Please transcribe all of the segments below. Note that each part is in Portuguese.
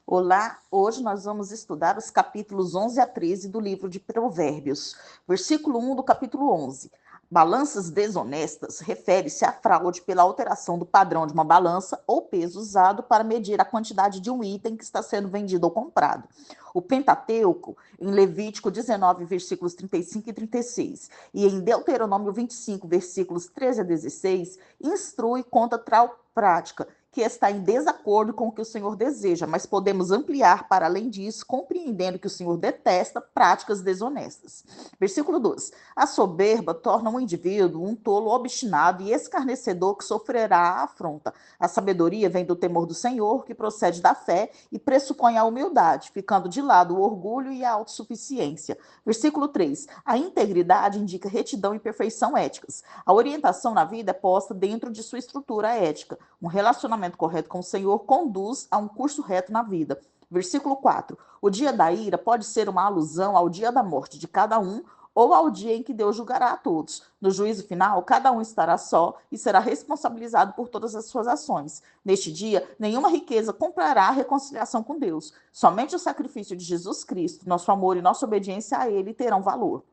Olá, hoje nós vamos estudar os capítulos 11 a 13 do livro de Provérbios. Versículo 1 do capítulo 11. Balanças desonestas refere-se à fraude pela alteração do padrão de uma balança ou peso usado para medir a quantidade de um item que está sendo vendido ou comprado. O Pentateuco, em Levítico 19, versículos 35 e 36, e em Deuteronômio 25, versículos 13 a 16, instrui contra tal prática, que está em desacordo com o que o Senhor deseja, mas podemos ampliar para além disso, compreendendo que o Senhor detesta práticas desonestas. Versículo 12. A soberba torna um indivíduo um tolo obstinado e escarnecedor que sofrerá a afronta. A sabedoria vem do temor do Senhor, que procede da fé e pressupõe a humildade, ficando de lado o orgulho e a autossuficiência. Versículo 3. A integridade indica retidão e perfeição éticas. A orientação na vida é posta dentro de sua estrutura ética. Um relacionamento correto com o Senhor conduz a um curso reto na vida. Versículo 4. O dia da ira pode ser uma alusão ao dia da morte de cada um ou ao dia em que Deus julgará a todos. No juízo final, cada um estará só e será responsabilizado por todas as suas ações. Neste dia, nenhuma riqueza comprará a reconciliação com Deus. Somente o sacrifício de Jesus Cristo, nosso amor e nossa obediência a Ele terão valor.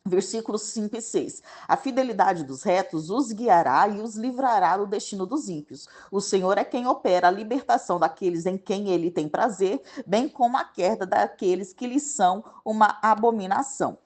Versículos 5 e 6. A fidelidade dos retos os guiará e os livrará do destino dos ímpios. O Senhor é quem opera a libertação daqueles em quem ele tem prazer, bem como a queda daqueles que lhes são uma abominação.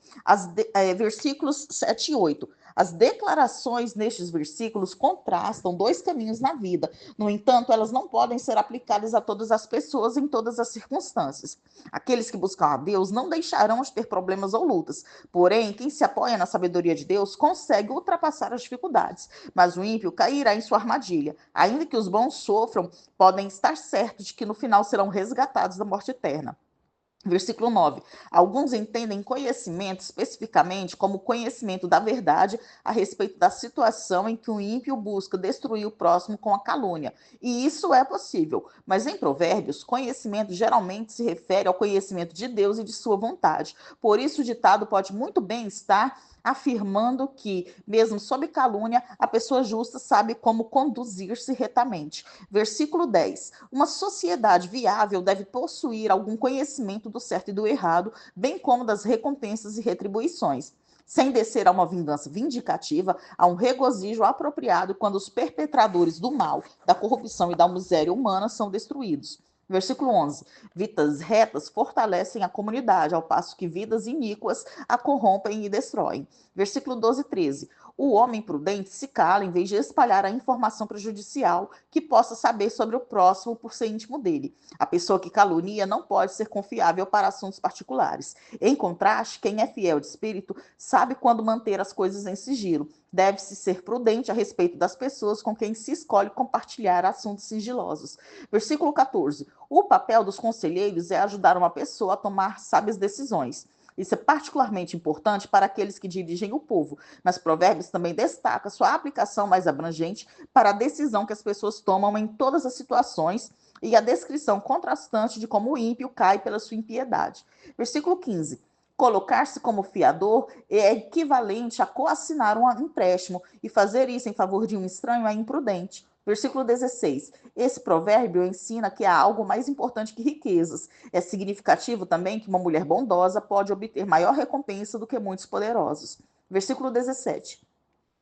Versículos 7 e 8. As declarações nestes versículos contrastam dois caminhos na vida. No entanto, elas não podem ser aplicadas a todas as pessoas em todas as circunstâncias. Aqueles que buscam a Deus não deixarão de ter problemas ou lutas. Porém, quem se apoia na sabedoria de Deus consegue ultrapassar as dificuldades. Mas o ímpio cairá em sua armadilha. Ainda que os bons sofram, podem estar certos de que no final serão resgatados da morte eterna. Versículo 9. Alguns entendem conhecimento especificamente como conhecimento da verdade a respeito da situação em que o ímpio busca destruir o próximo com a calúnia. E isso é possível. Mas em Provérbios, conhecimento geralmente se refere ao conhecimento de Deus e de sua vontade. Por isso, o ditado pode muito bem estar afirmando que, mesmo sob calúnia, a pessoa justa sabe como conduzir-se retamente. Versículo 10. Uma sociedade viável deve possuir algum conhecimento do certo e do errado, bem como das recompensas e retribuições. Sem descer a uma vingança vindicativa, a um regozijo apropriado quando os perpetradores do mal, da corrupção e da miséria humana são destruídos. Versículo 11. Vidas retas fortalecem a comunidade, ao passo que vidas iníquas a corrompem e destroem. Versículo 12 e 13. O homem prudente se cala em vez de espalhar a informação prejudicial que possa saber sobre o próximo por ser íntimo dele. A pessoa que calunia não pode ser confiável para assuntos particulares. Em contraste, quem é fiel de espírito sabe quando manter as coisas em sigilo. Deve-se ser prudente a respeito das pessoas com quem se escolhe compartilhar assuntos sigilosos. Versículo 14. O papel dos conselheiros é ajudar uma pessoa a tomar sábias decisões. Isso é particularmente importante para aqueles que dirigem o povo, mas Provérbios também destaca sua aplicação mais abrangente para a decisão que as pessoas tomam em todas as situações e a descrição contrastante de como o ímpio cai pela sua impiedade. Versículo 15. Colocar-se como fiador é equivalente a coassinar um empréstimo, e fazer isso em favor de um estranho é imprudente. Versículo 16. Esse provérbio ensina que há algo mais importante que riquezas. É significativo também que uma mulher bondosa pode obter maior recompensa do que muitos poderosos. Versículo 17.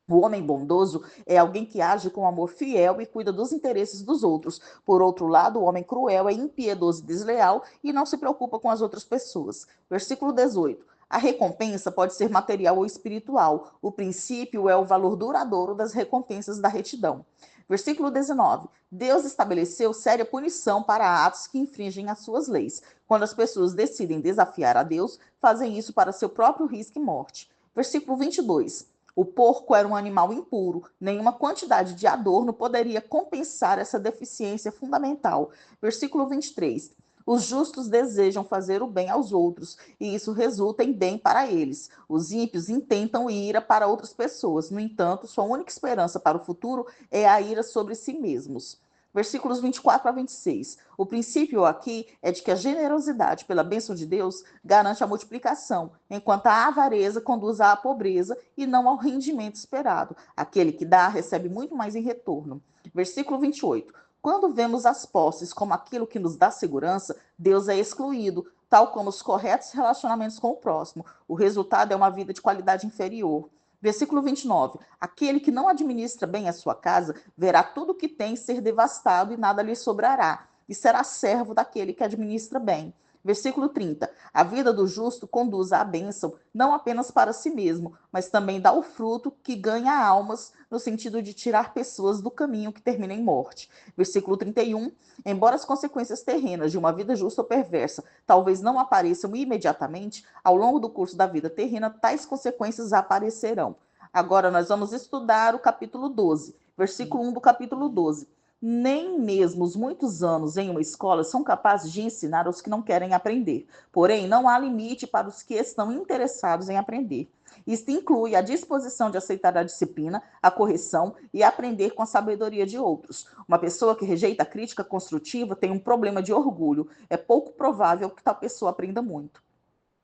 O homem bondoso é alguém que age com amor fiel e cuida dos interesses dos outros. Por outro lado, o homem cruel é impiedoso e desleal e não se preocupa com as outras pessoas. Versículo 18. A recompensa pode ser material ou espiritual. O princípio é o valor duradouro das recompensas da retidão. Versículo 19. Deus estabeleceu séria punição para atos que infringem as suas leis. Quando as pessoas decidem desafiar a Deus, fazem isso para seu próprio risco e morte. Versículo 22. O porco era um animal impuro. Nenhuma quantidade de adorno poderia compensar essa deficiência fundamental. Versículo 23. Os justos desejam fazer o bem aos outros, e isso resulta em bem para eles. Os ímpios intentam ira para outras pessoas. No entanto, sua única esperança para o futuro é a ira sobre si mesmos. Versículos 24 a 26. O princípio aqui é de que a generosidade pela bênção de Deus garante a multiplicação, enquanto a avareza conduz à pobreza e não ao rendimento esperado. Aquele que dá recebe muito mais em retorno. Versículo 28. Quando vemos as posses como aquilo que nos dá segurança, Deus é excluído, tal como os corretos relacionamentos com o próximo. O resultado é uma vida de qualidade inferior. Versículo 29. Aquele que não administra bem a sua casa verá tudo o que tem ser devastado e nada lhe sobrará, e será servo daquele que administra bem. Versículo 30. A vida do justo conduz à bênção, não apenas para si mesmo, mas também dá o fruto que ganha almas, no sentido de tirar pessoas do caminho que termina em morte. Versículo 31. Embora as consequências terrenas de uma vida justa ou perversa talvez não apareçam imediatamente, ao longo do curso da vida terrena, tais consequências aparecerão. Agora nós vamos estudar o capítulo 12, versículo 1 do capítulo 12. Nem mesmo os muitos anos em uma escola são capazes de ensinar aos que não querem aprender. Porém, não há limite para os que estão interessados em aprender. Isto inclui a disposição de aceitar a disciplina, a correção e aprender com a sabedoria de outros. Uma pessoa que rejeita a crítica construtiva tem um problema de orgulho. É pouco provável que tal pessoa aprenda muito.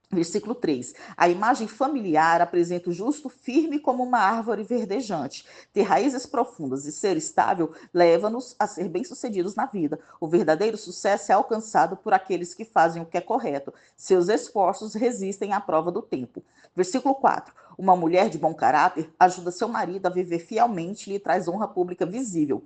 Versículo 3. A imagem familiar apresenta o justo firme como uma árvore verdejante. Ter raízes profundas e ser estável leva-nos a ser bem-sucedidos na vida. O verdadeiro sucesso é alcançado por aqueles que fazem o que é correto. Seus esforços resistem à prova do tempo. Versículo 4. Uma mulher de bom caráter ajuda seu marido a viver fielmente e lhe traz honra pública visível.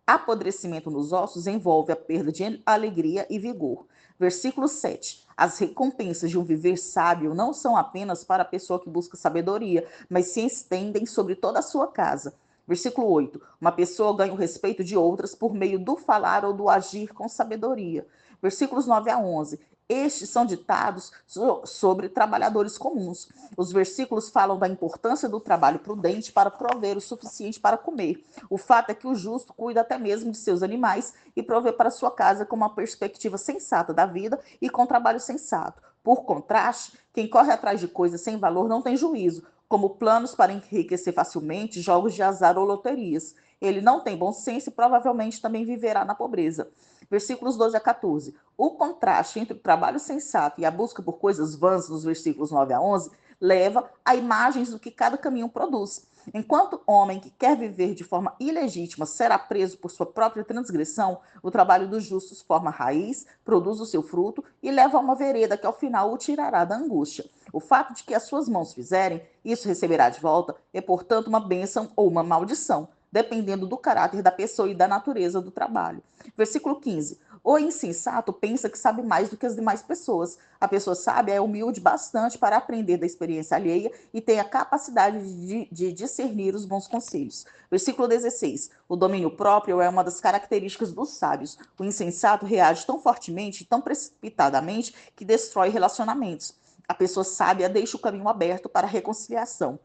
Apodrecimento nos ossos envolve a perda de alegria e vigor. Versículo 7. As recompensas de um viver sábio não são apenas para a pessoa que busca sabedoria, mas se estendem sobre toda a sua casa. Versículo 8. Uma pessoa ganha o respeito de outras por meio do falar ou do agir com sabedoria. Versículos 9 a 11. Estes são ditados sobre trabalhadores comuns. Os versículos falam da importância do trabalho prudente para prover o suficiente para comer. O fato é que o justo cuida até mesmo de seus animais e provê para sua casa com uma perspectiva sensata da vida e com trabalho sensato. Por contraste, quem corre atrás de coisas sem valor não tem juízo, como planos para enriquecer facilmente, jogos de azar ou loterias. Ele não tem bom senso e provavelmente também viverá na pobreza. Versículos 12 a 14. O contraste entre o trabalho sensato e a busca por coisas vãs, nos versículos 9 a 11, leva a imagens do que cada caminho produz. Enquanto homem que quer viver de forma ilegítima será preso por sua própria transgressão, o trabalho dos justos forma raiz, produz o seu fruto e leva a uma vereda que ao final o tirará da angústia. O fato de que as suas mãos fizerem, isso receberá de volta, é portanto uma bênção ou uma maldição, dependendo do caráter da pessoa e da natureza do trabalho. Versículo 15. O insensato pensa que sabe mais do que as demais pessoas. A pessoa sábia é humilde bastante para aprender da experiência alheia e tem a capacidade de discernir os bons conselhos. Versículo 16. O domínio próprio é uma das características dos sábios. O insensato reage tão fortemente, tão precipitadamente, que destrói relacionamentos. A pessoa sábia deixa o caminho aberto para a reconciliação.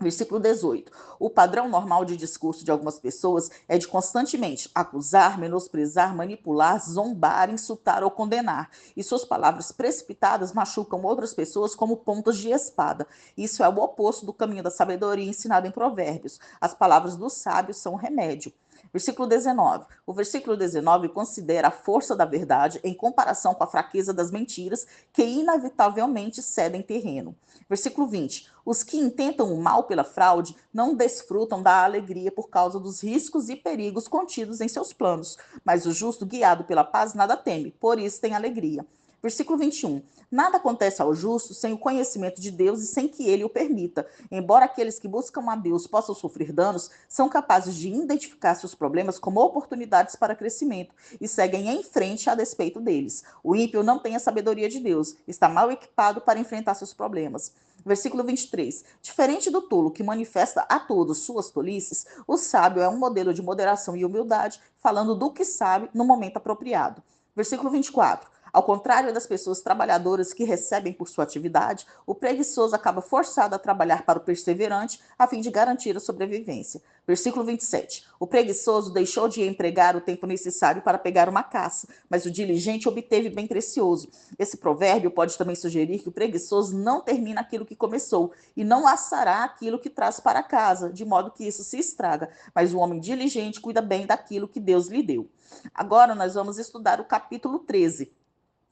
Versículo 18. O padrão normal de discurso de algumas pessoas é de constantemente acusar, menosprezar, manipular, zombar, insultar ou condenar. E suas palavras precipitadas machucam outras pessoas como pontas de espada. Isso é o oposto do caminho da sabedoria ensinado em Provérbios. As palavras dos sábios são remédio. Versículo 19. O versículo 19 considera a força da verdade em comparação com a fraqueza das mentiras, que inevitavelmente cedem terreno. Versículo 20. Os que intentam o mal pela fraude não desfrutam da alegria por causa dos riscos e perigos contidos em seus planos, mas o justo, guiado pela paz, nada teme, por isso tem alegria. Versículo 21. Nada acontece ao justo sem o conhecimento de Deus e sem que ele o permita. Embora aqueles que buscam a Deus possam sofrer danos, são capazes de identificar seus problemas como oportunidades para crescimento e seguem em frente a despeito deles. O ímpio não tem a sabedoria de Deus, está mal equipado para enfrentar seus problemas. Versículo 23. Diferente do tolo que manifesta a todos suas tolices, o sábio é um modelo de moderação e humildade, falando do que sabe no momento apropriado. Versículo 24. Ao contrário das pessoas trabalhadoras que recebem por sua atividade, o preguiçoso acaba forçado a trabalhar para o perseverante a fim de garantir a sobrevivência. Versículo 27. O preguiçoso deixou de empregar o tempo necessário para pegar uma caça, mas o diligente obteve bem precioso. Esse provérbio pode também sugerir que o preguiçoso não termina aquilo que começou e não assará aquilo que traz para casa, de modo que isso se estraga, mas o homem diligente cuida bem daquilo que Deus lhe deu. Agora nós vamos estudar o capítulo 13.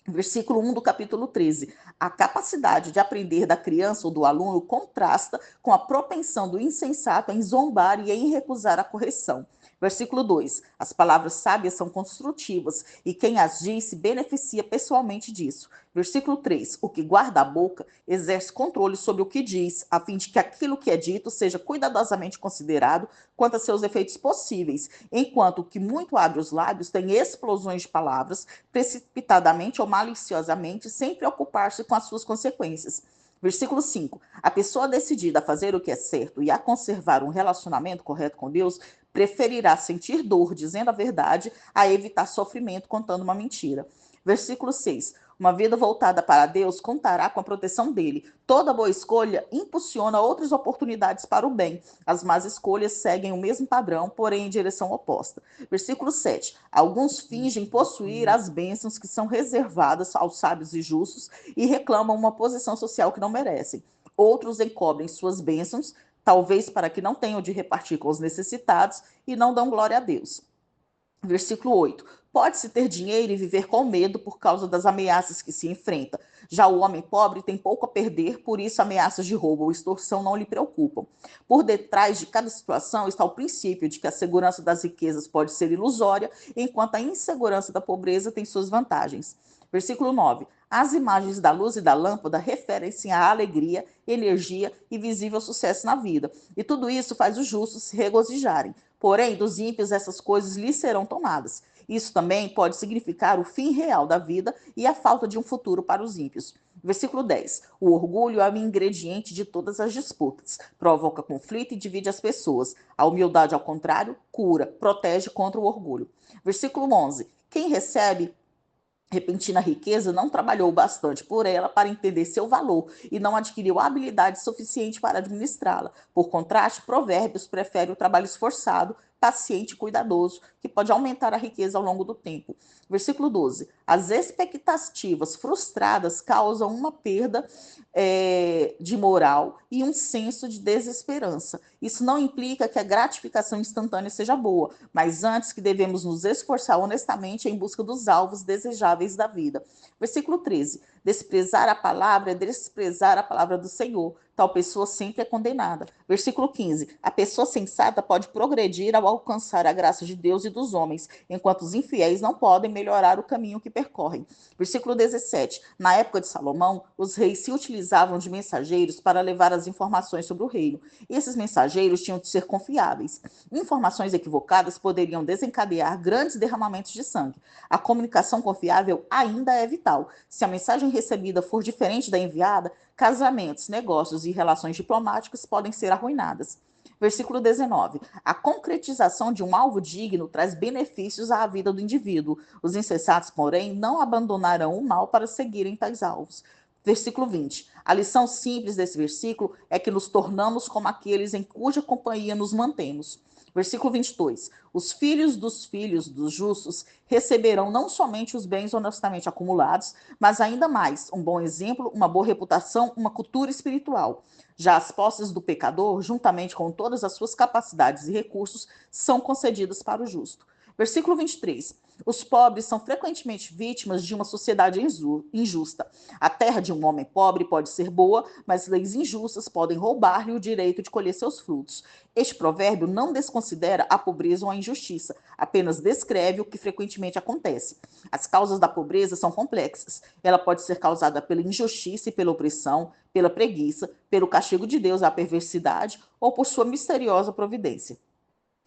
Versículo 1 do capítulo 13. A capacidade de aprender da criança ou do aluno contrasta com a propensão do insensato em zombar e em recusar a correção. Versículo 2: as palavras sábias são construtivas e quem as diz se beneficia pessoalmente disso. Versículo 3: o que guarda a boca exerce controle sobre o que diz, a fim de que aquilo que é dito seja cuidadosamente considerado quanto a seus efeitos possíveis, enquanto o que muito abre os lábios tem explosões de palavras, precipitadamente ou maliciosamente, sem preocupar-se com as suas consequências. Versículo 5: a pessoa decidida a fazer o que é certo e a conservar um relacionamento correto com Deus preferirá sentir dor dizendo a verdade a evitar sofrimento contando uma mentira. Versículo 6: uma vida voltada para Deus contará com a proteção dele. Toda boa escolha impulsiona outras oportunidades para o bem. As más escolhas seguem o mesmo padrão, porém em direção oposta. Versículo 7: alguns fingem possuir as bênçãos que são reservadas aos sábios e justos e reclamam uma posição social que não merecem. Outros encobrem suas bênçãos, talvez para que não tenham de repartir com os necessitados e não dão glória a Deus. Versículo 8: pode-se ter dinheiro e viver com medo por causa das ameaças que se enfrenta. Já o homem pobre tem pouco a perder, por isso ameaças de roubo ou extorsão não lhe preocupam. Por detrás de cada situação está o princípio de que a segurança das riquezas pode ser ilusória, enquanto a insegurança da pobreza tem suas vantagens. Versículo 9: as imagens da luz e da lâmpada referem-se à alegria, energia e visível sucesso na vida. E tudo isso faz os justos se regozijarem. Porém, dos ímpios essas coisas lhes serão tomadas. Isso também pode significar o fim real da vida e a falta de um futuro para os ímpios. Versículo 10: o orgulho é o ingrediente de todas as disputas, provoca conflito e divide as pessoas. A humildade, ao contrário, cura, protege contra o orgulho. Versículo 11: quem recebe repentina riqueza não trabalhou bastante por ela para entender seu valor e não adquiriu habilidade suficiente para administrá-la. Por contraste, Provérbios prefere o trabalho esforçado, paciente e cuidadoso, que pode aumentar a riqueza ao longo do tempo. Versículo 12: as expectativas frustradas causam uma perda de moral e um senso de desesperança. Isso não implica que a gratificação instantânea seja boa, mas antes que devemos nos esforçar honestamente em busca dos alvos desejáveis da vida. Versículo 13: desprezar a palavra é desprezar a palavra do Senhor. Tal pessoa sempre é condenada. Versículo 15: a pessoa sensata pode progredir ao alcançar a graça de Deus e dos homens, enquanto os infiéis não podem melhorar o caminho que percorrem. Versículo 17: na época de Salomão, os reis se utilizavam de mensageiros para levar as informações sobre o reino. E esses mensageiros tinham de ser confiáveis. Informações equivocadas poderiam desencadear grandes derramamentos de sangue. A comunicação confiável ainda é vital. Se a mensagem recebida for diferente da enviada, casamentos, negócios e relações diplomáticas podem ser arruinadas. Versículo 19: a concretização de um alvo digno traz benefícios à vida do indivíduo. Os insensatos, porém, não abandonarão o mal para seguirem tais alvos. Versículo 20: a lição simples desse versículo é que nos tornamos como aqueles em cuja companhia nos mantemos. Versículo 22: os filhos dos justos receberão não somente os bens honestamente acumulados, mas ainda mais um bom exemplo, uma boa reputação, uma cultura espiritual. Já as posses do pecador, juntamente com todas as suas capacidades e recursos, são concedidas para o justo. Versículo 23: os pobres são frequentemente vítimas de uma sociedade injusta. A terra de um homem pobre pode ser boa, mas leis injustas podem roubar-lhe o direito de colher seus frutos. Este provérbio não desconsidera a pobreza ou a injustiça, apenas descreve o que frequentemente acontece. As causas da pobreza são complexas. Ela pode ser causada pela injustiça e pela opressão, pela preguiça, pelo castigo de Deus à perversidade ou por sua misteriosa providência.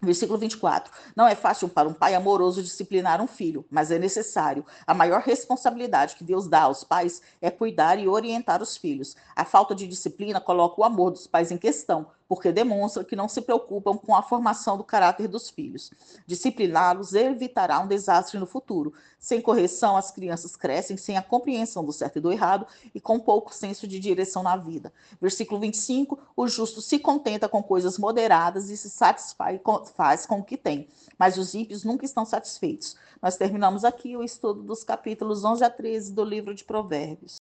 Versículo 24: não é fácil para um pai amoroso disciplinar um filho, mas é necessário. A maior responsabilidade que Deus dá aos pais é cuidar e orientar os filhos. A falta de disciplina coloca o amor dos pais em questão, porque demonstra que não se preocupam com a formação do caráter dos filhos. Discipliná-los evitará um desastre no futuro. Sem correção, as crianças crescem sem a compreensão do certo e do errado e com pouco senso de direção na vida. Versículo 25: o justo se contenta com coisas moderadas e se satisfaz com o que tem, mas os ímpios nunca estão satisfeitos. Nós terminamos aqui o estudo dos capítulos 11 a 13 do livro de Provérbios.